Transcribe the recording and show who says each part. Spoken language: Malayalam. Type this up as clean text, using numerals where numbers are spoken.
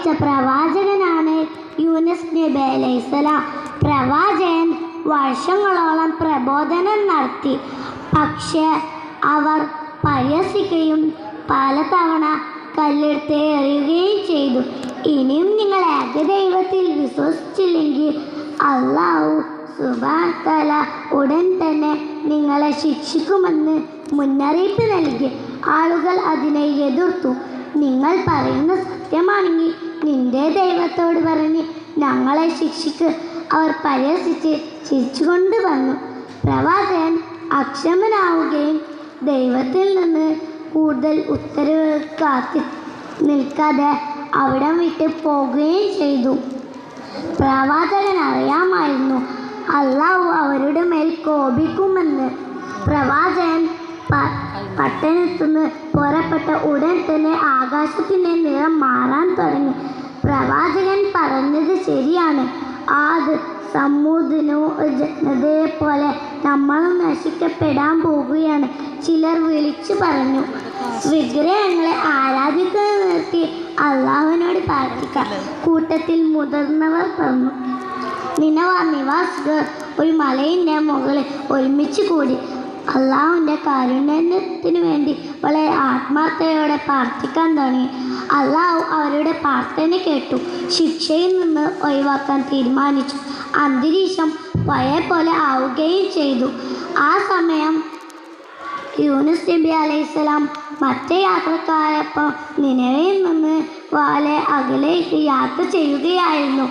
Speaker 1: പ്രവർത്തിച്ച പ്രവാചകനാണ് യൂനുസ് നബി അലൈഹിസ്സലാം. പ്രവാചകൻ വർഷങ്ങളോളം പ്രബോധനം നടത്തി. പക്ഷേ അവർ പരിഹസിക്കുകയും പലതവണ കല്ലെടുത്ത് എറിയുകയും ചെയ്തു. ഇനിയും നിങ്ങൾ ഏകദൈവത്തിൽ വിശ്വസിച്ചില്ലെങ്കിൽ അല്ലാഹു സുബ്ഹാനഹു വ തആല ഉടൻ തന്നെ നിങ്ങളെ ശിക്ഷിക്കുമെന്ന് മുന്നറിയിപ്പ് നൽകി. ആളുകൾ അതിനെ എതിർത്തു. നിങ്ങൾ പറയുന്ന സത്യമാണെങ്കിൽ നിന്റെ ദൈവത്തോട് പറഞ്ഞ് ഞങ്ങളെ ശിക്ഷിക്ക്. അവർ പരിഹസിച്ച് ചിരിച്ചുകൊണ്ട് വന്നു. പ്രവാചകൻ അക്ഷമനാവുകയും ദൈവത്തിൽ നിന്ന് കൂടുതൽ ഉത്തരവ് കാത്തി നിൽക്കാതെ അവിടം വിട്ട് പോകുകയും ചെയ്തു. പ്രവാചകൻ അറിയാമായിരുന്നു അല്ലാഹു അവരുടെ മേൽ കോപിക്കുമെന്ന്. പ്രവാചകൻ പട്ടണത്തുനിന്ന് പുറപ്പെട്ട ഉടൻ തന്നെ ആകാശത്തിൻ്റെ നിറം മാറാൻ തുടങ്ങി. പ്രവാചകൻ പറഞ്ഞത് ശരിയാണ്. ആദ് സമൂദിനെ പോലെ നമ്മളും നശിക്കപ്പെടാൻ പോകുകയാണ്. ചിലർ വിളിച്ചു പറഞ്ഞു, വിഗ്രഹങ്ങളെ ആരാധിക്കുന്നത് നിർത്തി അള്ളാഹുവിനോട് പ്രാർത്ഥിക്കാം. കൂട്ടത്തിൽ മുതിർന്നവർ പറഞ്ഞു. നിനവ നിവാസികൾ ഒരു മലയിൻ്റെ മുകളിൽ ഒരുമിച്ച് കൂടി അള്ളാഹുവിൻ്റെ കാരുണ്യത്തിന് വേണ്ടി വളരെ ആത്മാർത്ഥതയോടെ പ്രാർത്ഥിക്കാൻ തുടങ്ങി. അള്ളാഹു അവരുടെ പ്രാർത്ഥന കേട്ടു. ശിക്ഷയിൽ നിന്ന് ഒഴിവാക്കാൻ തീരുമാനിച്ചു. അന്തരീക്ഷം പഴയ പോലെ ആവുകയും ചെയ്തു. ആ സമയം യൂനുസ് നബി അലൈഹിസ്സലാം മറ്റേ യാത്രക്കാരൊപ്പം നിനവയിൽ നിന്ന് വളരെ അകലേക്ക് യാത്ര ചെയ്യുകയായിരുന്നു.